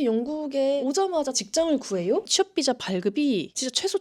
어떻게 영국에 오자마자 직장을 구해요? 취업비자 발급이 진짜 최소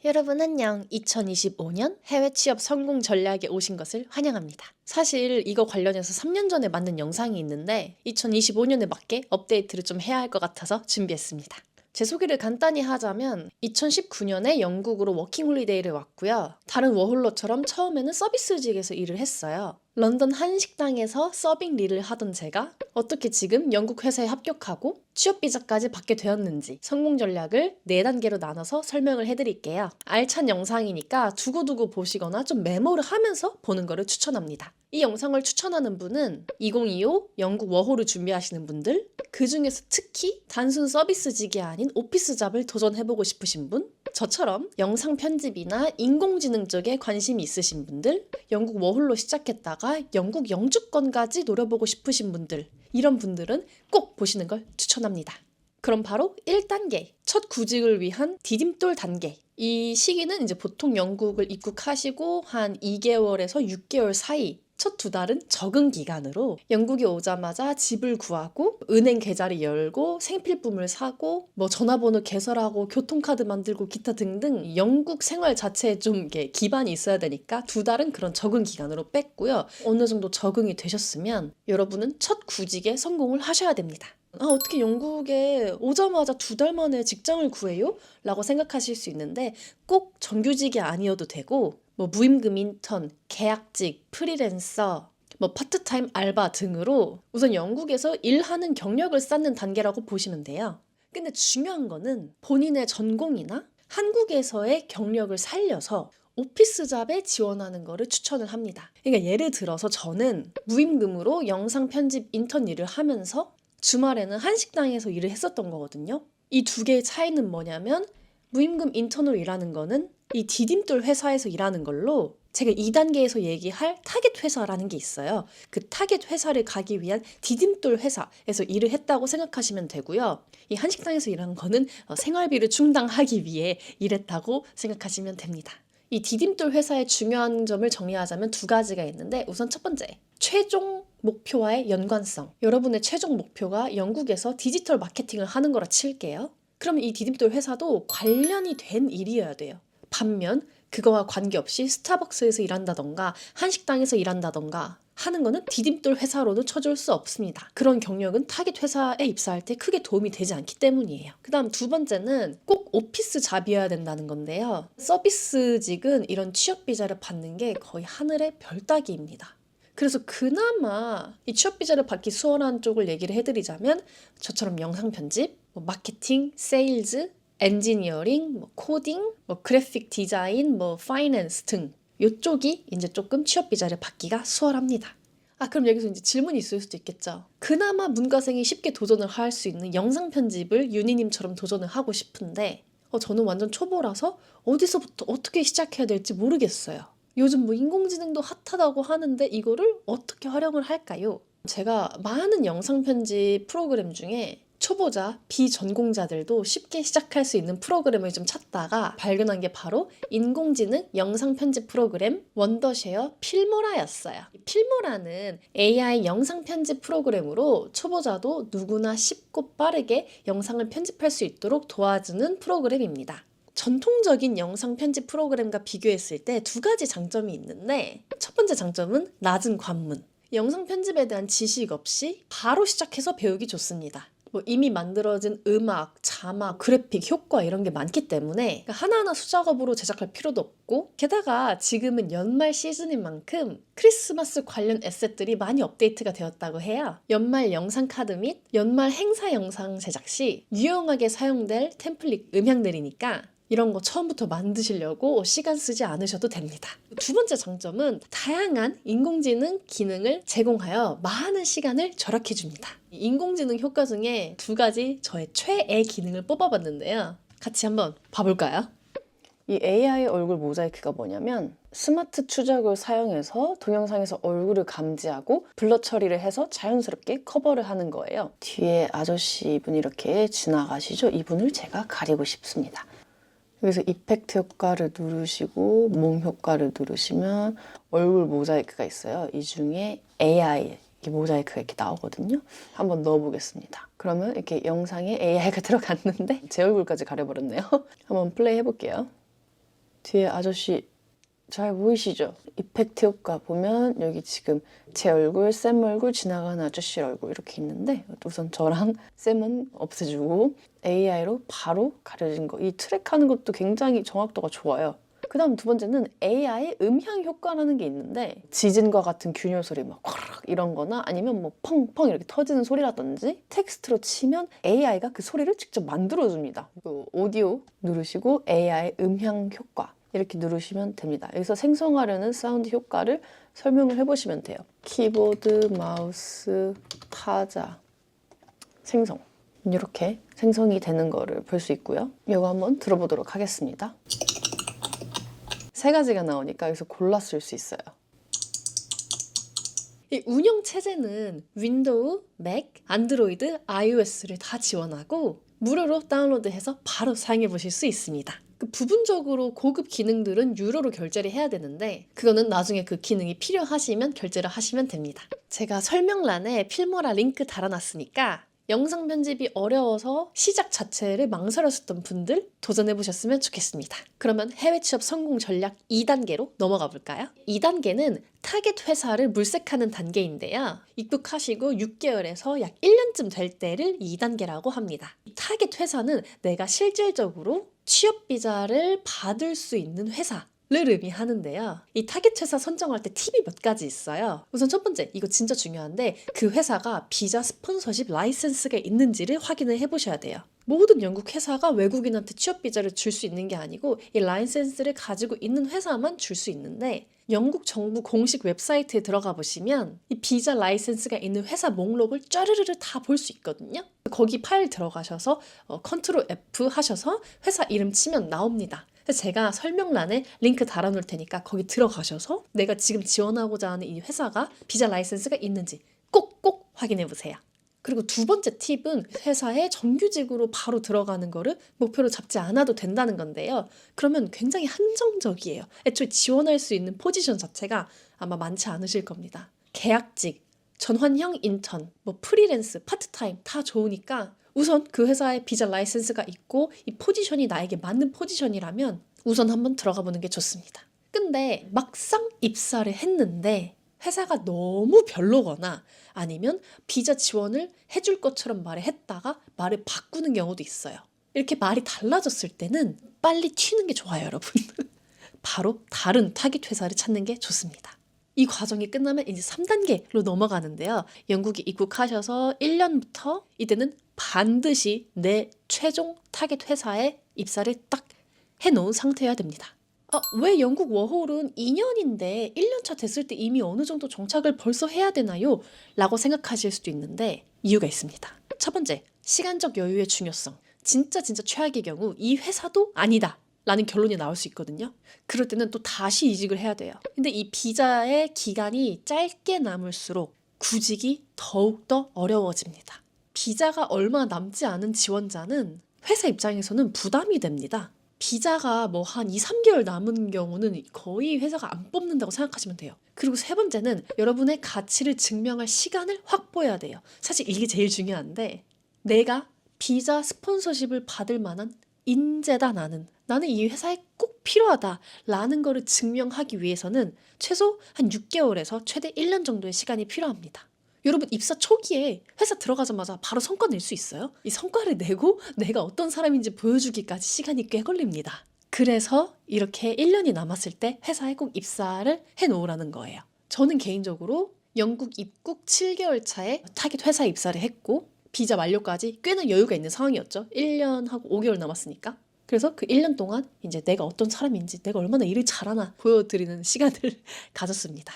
여러분 안녕. 2025년 해외 취업 성공 전략에 오신 것을 환영합니다. 사실 이거 관련해서 3년 전에 만든 영상이 있는데 2025년에 맞게 업데이트를 좀 해야 할 것 같아서 준비했습니다. 제 소개를 간단히 하자면 2019년에 영국으로 워킹홀리데이를 왔고요. 다른 워홀러처럼 처음에는 서비스직에서 일을 했어요. 런던 한 식당에서 서빙 일을 하던 제가 어떻게 지금 영국 회사에 합격하고 취업비자까지 받게 되었는지 성공 전략을 4단계로 나눠서 설명을 해드릴게요. 알찬 영상이니까 두고두고 보시거나 좀 메모를 하면서 보는 거를 추천합니다. 이 영상을 추천하는 분은 2025 영국 워홀을 준비하시는 분들, 그 중에서 특히 단순 서비스직이 아닌 오피스 잡을 도전해보고 싶으신 분, 저처럼 영상 편집이나 인공지능 쪽에 관심이 있으신 분들, 영국 워홀로 시작했다가 영국 영주권까지 노려보고 싶으신 분들, 이런 분들은 꼭 보시는 걸 추천합니다. 그럼 바로 1단계, 첫 구직을 위한 디딤돌 단계. 이 시기는 이제 보통 영국을 입국하시고 한 2개월에서 6개월 사이, 첫 2달은 적응 기간으로 영국에 오자마자 집을 구하고 은행 계좌를 열고 생필품을 사고 뭐 전화번호 개설하고 교통카드 만들고 기타 등등 영국 생활 자체에 좀 기반이 있어야 되니까 2달은 그런 적응 기간으로 뺐고요. 어느 정도 적응이 되셨으면 여러분은 첫 구직에 성공을 하셔야 됩니다. 어떻게 영국에 오자마자 2달 만에 직장을 구해요? 라고 생각하실 수 있는데 꼭 정규직이 아니어도 되고 뭐 무임금 인턴, 계약직, 프리랜서, 뭐 파트타임 알바 등으로 우선 영국에서 일하는 경력을 쌓는 단계라고 보시면 돼요. 근데 중요한 거는 본인의 전공이나 한국에서의 경력을 살려서 오피스 잡에 지원하는 거를 추천을 합니다. 그러니까 예를 들어서 저는 무임금으로 영상 편집 인턴 일을 하면서 주말에는 한식당에서 일을 했었던 거거든요. 이 두 개의 차이는 뭐냐면 무임금 인턴으로 일하는 거는 이 디딤돌 회사에서 일하는 걸로 제가 2단계에서 얘기할 타겟 회사라는 게 있어요. 그 타겟 회사를 가기 위한 디딤돌 회사에서 일을 했다고 생각하시면 되고요. 이 한식당에서 일하는 거는 생활비를 충당하기 위해 일했다고 생각하시면 됩니다. 이 디딤돌 회사의 중요한 점을 정리하자면 2가지가 있는데 우선 첫 번째, 최종 목표와의 연관성. 여러분의 최종 목표가 영국에서 디지털 마케팅을 하는 거라 칠게요. 그러면 이 디딤돌 회사도 관련이 된 일이어야 돼요. 반면 그거와 관계없이 스타벅스에서 일한다던가 한식당에서 일한다던가 하는 거는 디딤돌 회사로는 쳐줄 수 없습니다. 그런 경력은 타겟 회사에 입사할 때 크게 도움이 되지 않기 때문이에요. 그 다음 2번째는 꼭 오피스 잡이어야 된다는 건데요. 서비스직은 이런 취업 비자를 받는 게 거의 하늘의 별 따기입니다. 그래서 그나마 이 취업 비자를 받기 수월한 쪽을 얘기를 해드리자면 저처럼 영상 편집, 마케팅, 세일즈, 엔지니어링, 코딩, 그래픽 디자인, 파이낸스 등 이쪽이 이제 조금 취업 비자를 받기가 수월합니다. 그럼 여기서 이제 질문이 있을 수도 있겠죠. 그나마 문과생이 쉽게 도전을 할 수 있는 영상 편집을 유니님처럼 도전을 하고 싶은데 저는 완전 초보라서 어디서부터 어떻게 시작해야 될지 모르겠어요. 요즘 인공지능도 핫하다고 하는데 이거를 어떻게 활용을 할까요? 제가 많은 영상 편집 프로그램 중에 초보자, 비전공자들도 쉽게 시작할 수 있는 프로그램을 좀 찾다가 발견한 게 바로 인공지능 영상 편집 프로그램 원더쉐어 필모라였어요. 필모라는 AI 영상 편집 프로그램으로 초보자도 누구나 쉽고 빠르게 영상을 편집할 수 있도록 도와주는 프로그램입니다. 전통적인 영상 편집 프로그램과 비교했을 때 2가지 장점이 있는데 첫 번째 장점은 낮은 관문. 영상 편집에 대한 지식 없이 바로 시작해서 배우기 좋습니다. 이미 만들어진 음악, 자막, 그래픽, 효과 이런 게 많기 때문에 하나하나 수작업으로 제작할 필요도 없고 게다가 지금은 연말 시즌인 만큼 크리스마스 관련 에셋들이 많이 업데이트가 되었다고 해요. 연말 영상 카드 및 연말 행사 영상 제작 시 유용하게 사용될 템플릿 음향들이니까 이런 거 처음부터 만드시려고 시간 쓰지 않으셔도 됩니다. 2번째 장점은 다양한 인공지능 기능을 제공하여 많은 시간을 절약해줍니다. 인공지능 효과 중에 2가지 저의 최애 기능을 뽑아봤는데요. 같이 한번 봐볼까요? 이 AI 얼굴 모자이크가 뭐냐면 스마트 추적을 사용해서 동영상에서 얼굴을 감지하고 블러 처리를 해서 자연스럽게 커버를 하는 거예요. 뒤에 아저씨 분이 이렇게 지나가시죠? 이분을 제가 가리고 싶습니다. 여기서 이펙트 효과를 누르시고 몸 효과를 누르시면 얼굴 모자이크가 있어요. 이 중에 AI 모자이크가 이렇게 나오거든요. 한번 넣어보겠습니다. 그러면 이렇게 영상에 AI가 들어갔는데 제 얼굴까지 가려버렸네요. 한번 플레이 해볼게요. 뒤에 아저씨 잘 보이시죠? 이펙트 효과 보면 여기 지금 제 얼굴, 쌤 얼굴, 지나가는 아저씨 얼굴 이렇게 있는데 우선 저랑 쌤은 없애주고 AI로 바로 가려진 거. 이 트랙하는 것도 굉장히 정확도가 좋아요. 그 다음 두 번째는 AI 음향 효과라는 게 있는데 지진과 같은 균열 소리 막 쿼락 이런 거나 아니면 뭐 펑펑 이렇게 터지는 소리라든지 텍스트로 치면 AI가 그 소리를 직접 만들어줍니다. 그 오디오 누르시고 AI 음향 효과 이렇게 누르시면 됩니다. 여기서 생성하려는 사운드 효과를 설명을 해보시면 돼요. 키보드, 마우스, 타자, 생성 이렇게 생성이 되는 거를 볼 수 있고요. 이거 한번 들어보도록 하겠습니다. 세 가지가 나오니까 여기서 골라 쓸 수 있어요. 이 운영 체제는 윈도우, 맥, 안드로이드, iOS를 다 지원하고 무료로 다운로드해서 바로 사용해 보실 수 있습니다. 부분적으로 고급 기능들은 유료로 결제를 해야 되는데 그거는 나중에 그 기능이 필요하시면 결제를 하시면 됩니다. 제가 설명란에 필모라 링크 달아놨으니까 영상 편집이 어려워서 시작 자체를 망설였었던 분들 도전해보셨으면 좋겠습니다. 그러면 해외 취업 성공 전략 2단계로 넘어가 볼까요? 2단계는 타겟 회사를 물색하는 단계인데요. 입국하시고 6개월에서 약 1년쯤 될 때를 2단계라고 합니다. 타겟 회사는 내가 실질적으로 취업 비자를 받을 수 있는 회사 를 의미하는데요. 이 타겟 회사 선정할 때 팁이 몇 가지 있어요. 우선 첫 번째, 이거 진짜 중요한데 그 회사가 비자 스폰서십 라이센스가 있는지를 확인을 해보셔야 돼요. 모든 영국 회사가 외국인한테 취업 비자를 줄 수 있는 게 아니고 이 라이센스를 가지고 있는 회사만 줄 수 있는데 영국 정부 공식 웹사이트에 들어가 보시면 이 비자 라이센스가 있는 회사 목록을 쫘르르르 다 볼 수 있거든요. 거기 파일 들어가셔서 컨트롤 F 하셔서 회사 이름 치면 나옵니다. 제가 설명란에 링크 달아놓을 테니까 거기 들어가셔서 내가 지금 지원하고자 하는 이 회사가 비자 라이센스가 있는지 꼭꼭 확인해 보세요. 그리고 두 번째 팁은 회사에 정규직으로 바로 들어가는 거를 목표로 잡지 않아도 된다는 건데요. 그러면 굉장히 한정적이에요. 애초에 지원할 수 있는 포지션 자체가 아마 많지 않으실 겁니다. 계약직, 전환형 인턴, 뭐 프리랜스, 파트타임 다 좋으니까 우선 그 회사에 비자 라이센스가 있고 이 포지션이 나에게 맞는 포지션이라면 우선 한번 들어가 보는 게 좋습니다. 근데 막상 입사를 했는데 회사가 너무 별로거나 아니면 비자 지원을 해줄 것처럼 말을 했다가 말을 바꾸는 경우도 있어요. 이렇게 말이 달라졌을 때는 빨리 튀는 게 좋아요, 여러분. 바로 다른 타깃 회사를 찾는 게 좋습니다. 이 과정이 끝나면 이제 3단계로 넘어가는데요. 영국에 입국하셔서 1년부터 이때는 반드시 내 최종 타겟 회사에 입사를 딱 해놓은 상태여야 됩니다. 왜 영국 워홀은 2년인데 1년차 됐을 때 이미 어느 정도 정착을 벌써 해야 되나요? 라고 생각하실 수도 있는데 이유가 있습니다. 첫 번째, 시간적 여유의 중요성. 진짜 최악의 경우 이 회사도 아니다 라는 결론이 나올 수 있거든요. 그럴 때는 또 다시 이직을 해야 돼요. 근데 이 비자의 기간이 짧게 남을수록 구직이 더욱더 어려워집니다. 비자가 얼마 남지 않은 지원자는 회사 입장에서는 부담이 됩니다. 비자가 뭐 한 2, 3개월 남은 경우는 거의 회사가 안 뽑는다고 생각하시면 돼요. 그리고 세 번째는 여러분의 가치를 증명할 시간을 확보해야 돼요. 사실 이게 제일 중요한데 내가 비자 스폰서십을 받을 만한 인재다 나는 이 회사에 꼭 필요하다라는 거를 증명하기 위해서는 최소 한 6개월에서 최대 1년 정도의 시간이 필요합니다. 여러분 입사 초기에 회사 들어가자마자 바로 성과 낼 수 있어요? 이 성과를 내고 내가 어떤 사람인지 보여주기까지 시간이 꽤 걸립니다. 그래서 이렇게 1년이 남았을 때 회사에 꼭 입사를 해놓으라는 거예요. 저는 개인적으로 영국 입국 7개월 차에 타깃 회사에 입사를 했고 비자 만료까지 꽤나 여유가 있는 상황이었죠. 1년하고 5개월 남았으니까. 그래서 그 1년 동안 이제 내가 어떤 사람인지 내가 얼마나 일을 잘하나 보여드리는 시간을 가졌습니다.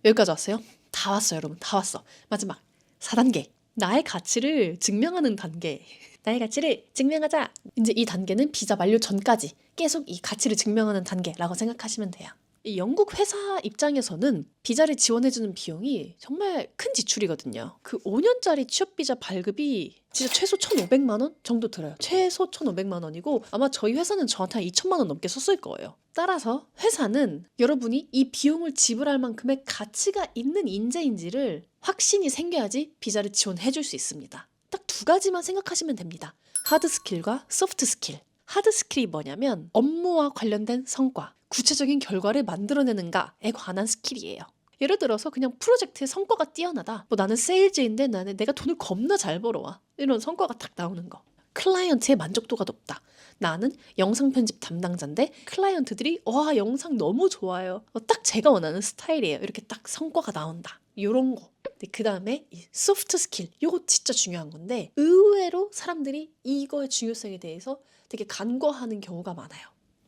여기까지 왔어요? 다 왔어요, 여러분. 다 왔어. 마지막 4단계. 나의 가치를 증명하는 단계. 나의 가치를 증명하자. 이제 이 단계는 비자 만료 전까지 계속 이 가치를 증명하는 단계라고 생각하시면 돼요. 이 영국 회사 입장에서는 비자를 지원해주는 비용이 정말 큰 지출이거든요. 그 5년짜리 취업비자 발급이 진짜 최소 1,500만 원 정도 들어요. 최소 1,500만 원이고 아마 저희 회사는 저한테 한 2천만 원 넘게 썼을 거예요. 따라서 회사는 여러분이 이 비용을 지불할 만큼의 가치가 있는 인재인지를 확신이 생겨야지 비자를 지원해 줄 수 있습니다. 딱 두 가지만 생각하시면 됩니다. 하드 스킬과 소프트 스킬. 하드 스킬이 뭐냐면 업무와 관련된 성과, 구체적인 결과를 만들어내는가에 관한 스킬이에요. 예를 들어서 그냥 프로젝트의 성과가 뛰어나다. 뭐 나는 세일즈인데 내가 돈을 겁나 잘 벌어와. 이런 성과가 딱 나오는 거. 클라이언트의 만족도가 높다. 나는 영상 편집 담당자인데 클라이언트들이 와 영상 너무 좋아요. 딱 제가 원하는 스타일이에요. 이렇게 딱 성과가 나온다. 이런 거. 그 다음에 이 소프트 스킬. 이거 진짜 중요한 건데 의외로 사람들이 이거의 중요성에 대해서 되게 간과하는 경우가 많아요.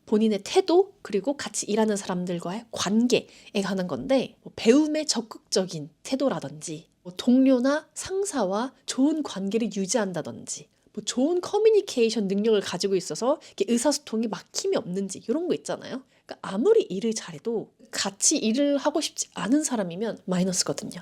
본인의 태도 그리고 같이 일하는 사람들과의 관계에 관한 건데 뭐 배움에 적극적인 태도라든지 뭐 동료나 상사와 좋은 관계를 유지한다든지 뭐 좋은 커뮤니케이션 능력을 가지고 있어서 이렇게 의사소통이 막힘이 없는지 이런 거 있잖아요. 그러니까 아무리 일을 잘해도 같이 일을 하고 싶지 않은 사람이면 마이너스거든요.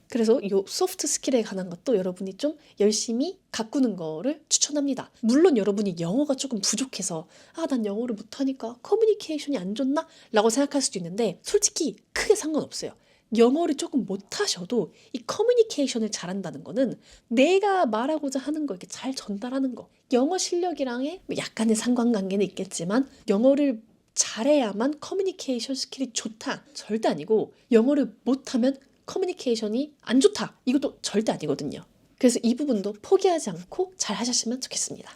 그래서 이 소프트 스킬에 관한 것도 여러분이 좀 열심히 가꾸는 거를 추천합니다. 물론 여러분이 영어가 조금 부족해서 난 영어를 못하니까 커뮤니케이션이 안 좋나? 라고 생각할 수도 있는데 솔직히 크게 상관없어요. 영어를 조금 못하셔도 이 커뮤니케이션을 잘한다는 거는 내가 말하고자 하는 거 이렇게 잘 전달하는 거. 영어 실력이랑의 약간의 상관관계는 있겠지만 영어를 잘해야만 커뮤니케이션 스킬이 좋다. 절대 아니고 영어를 못하면 커뮤니케이션이 안 좋다. 이것도 절대 아니거든요. 그래서 이 부분도 포기하지 않고 잘 하셨으면 좋겠습니다.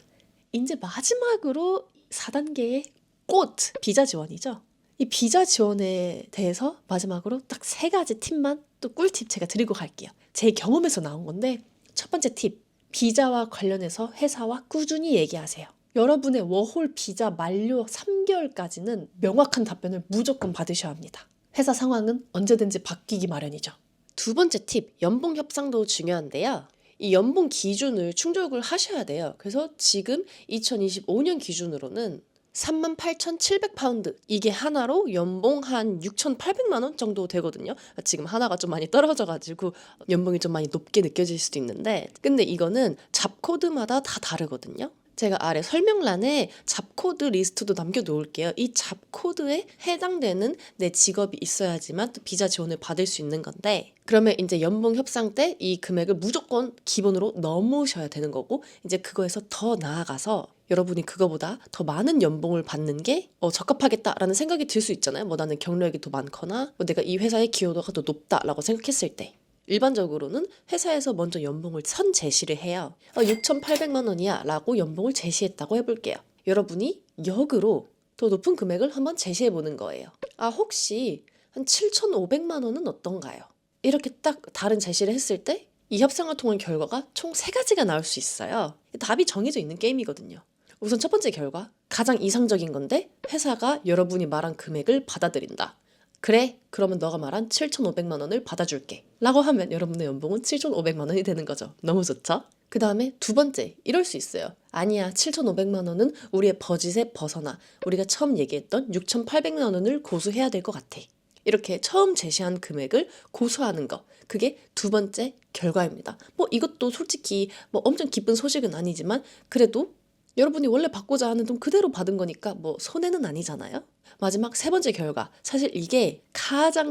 이제 마지막으로 4단계의 꽃, 비자 지원이죠. 이 비자 지원에 대해서 마지막으로 딱 3가지 팁만 또 꿀팁 제가 드리고 갈게요. 제 경험에서 나온 건데 첫 번째 팁, 비자와 관련해서 회사와 꾸준히 얘기하세요. 여러분의 워홀 비자 만료 3개월까지는 명확한 답변을 무조건 받으셔야 합니다. 회사 상황은 언제든지 바뀌기 마련이죠. 두 번째 팁, 연봉 협상도 중요한데요. 이 연봉 기준을 충족을 하셔야 돼요. 그래서 지금 2025년 기준으로는 38,700파운드 이게 하나로 연봉 한 6,800만 원 정도 되거든요. 지금 하나가 좀 많이 떨어져가지고 연봉이 좀 많이 높게 느껴질 수도 있는데 근데 이거는 잡코드마다 다 다르거든요. 제가 아래 설명란에 잡코드 리스트도 남겨놓을게요. 이 잡코드에 해당되는 내 직업이 있어야지만 또 비자 지원을 받을 수 있는 건데 그러면 이제 연봉 협상 때 이 금액을 무조건 기본으로 넘으셔야 되는 거고 이제 그거에서 더 나아가서 여러분이 그거보다 더 많은 연봉을 받는 게 적합하겠다라는 생각이 들 수 있잖아요. 뭐 나는 경력이 더 많거나 뭐 내가 이 회사의 기여도가 더 높다라고 생각했을 때 일반적으로는 회사에서 먼저 연봉을 선 제시를 해요. 6,800만 원이야 라고 연봉을 제시했다고 해볼게요. 여러분이 역으로 더 높은 금액을 한번 제시해 보는 거예요. 혹시 한 7,500만 원은 어떤가요? 이렇게 딱 다른 제시를 했을 때 이 협상을 통한 결과가 총 3가지가 나올 수 있어요. 답이 정해져 있는 게임이거든요. 우선 첫 번째 결과, 가장 이상적인 건데 회사가 여러분이 말한 금액을 받아들인다. 그래, 그러면 너가 말한 7,500만 원을 받아줄게 라고 하면 여러분의 연봉은 7,500만 원이 되는 거죠. 너무 좋죠? 그 다음에 두 번째, 이럴 수 있어요. 아니야, 7,500만 원은 우리의 버짓에 벗어나 우리가 처음 얘기했던 6,800만 원을 고수해야 될 것 같아. 이렇게 처음 제시한 금액을 고수하는 거, 그게 두 번째 결과입니다. 뭐 이것도 솔직히 뭐 엄청 기쁜 소식은 아니지만 그래도 여러분이 원래 받고자 하는 돈 그대로 받은 거니까 뭐 손해는 아니잖아요. 마지막 3번째 결과, 사실 이게 가장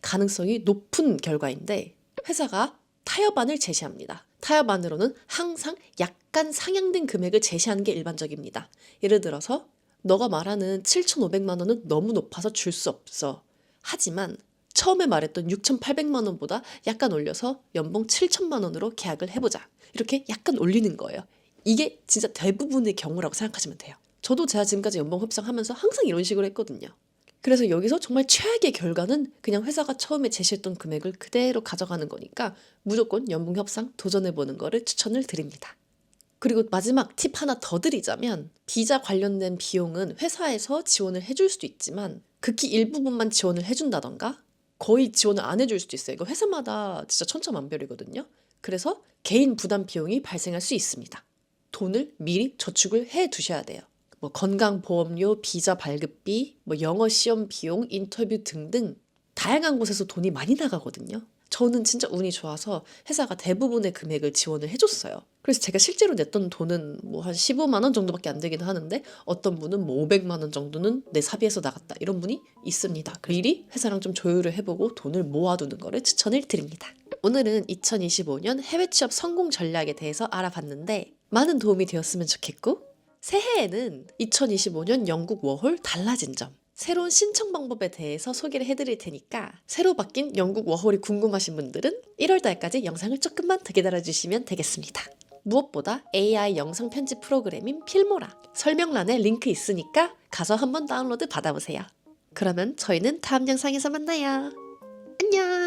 가능성이 높은 결과인데 회사가 타협안을 제시합니다. 타협안으로는 항상 약간 상향된 금액을 제시하는 게 일반적입니다. 예를 들어서 너가 말하는 7,500만 원은 너무 높아서 줄 수 없어. 하지만 처음에 말했던 6,800만 원보다 약간 올려서 연봉 7,000만 원으로 계약을 해보자. 이렇게 약간 올리는 거예요. 이게 진짜 대부분의 경우라고 생각하시면 돼요. 저도 제가 지금까지 연봉 협상하면서 항상 이런 식으로 했거든요. 그래서 여기서 정말 최악의 결과는 그냥 회사가 처음에 제시했던 금액을 그대로 가져가는 거니까 무조건 연봉 협상 도전해보는 거를 추천을 드립니다. 그리고 마지막 팁 하나 더 드리자면 비자 관련된 비용은 회사에서 지원을 해줄 수도 있지만 극히 일부분만 지원을 해준다던가 거의 지원을 안 해줄 수도 있어요. 이거 회사마다 진짜 천차만별이거든요. 그래서 개인 부담 비용이 발생할 수 있습니다. 돈을 미리 저축을 해 두셔야 돼요. 뭐 건강보험료, 비자 발급비, 뭐 영어 시험 비용, 인터뷰 등등 다양한 곳에서 돈이 많이 나가거든요. 저는 진짜 운이 좋아서 회사가 대부분의 금액을 지원을 해줬어요. 그래서 제가 실제로 냈던 돈은 뭐 한 15만 원 정도밖에 안 되긴 하는데 어떤 분은 뭐 500만 원 정도는 내 사비에서 나갔다 이런 분이 있습니다. 미리 회사랑 좀 조율을 해보고 돈을 모아두는 거를 추천을 드립니다. 오늘은 2025년 해외 취업 성공 전략에 대해서 알아봤는데 많은 도움이 되었으면 좋겠고, 새해에는 2025년 영국 워홀 달라진 점, 새로운 신청 방법에 대해서 소개를 해드릴 테니까 새로 바뀐 영국 워홀이 궁금하신 분들은 1월달까지 영상을 조금만 더 기다려주시면 되겠습니다. 무엇보다 AI 영상 편집 프로그램인 필모라 설명란에 링크 있으니까 가서 한번 다운로드 받아보세요. 그러면 저희는 다음 영상에서 만나요. 안녕!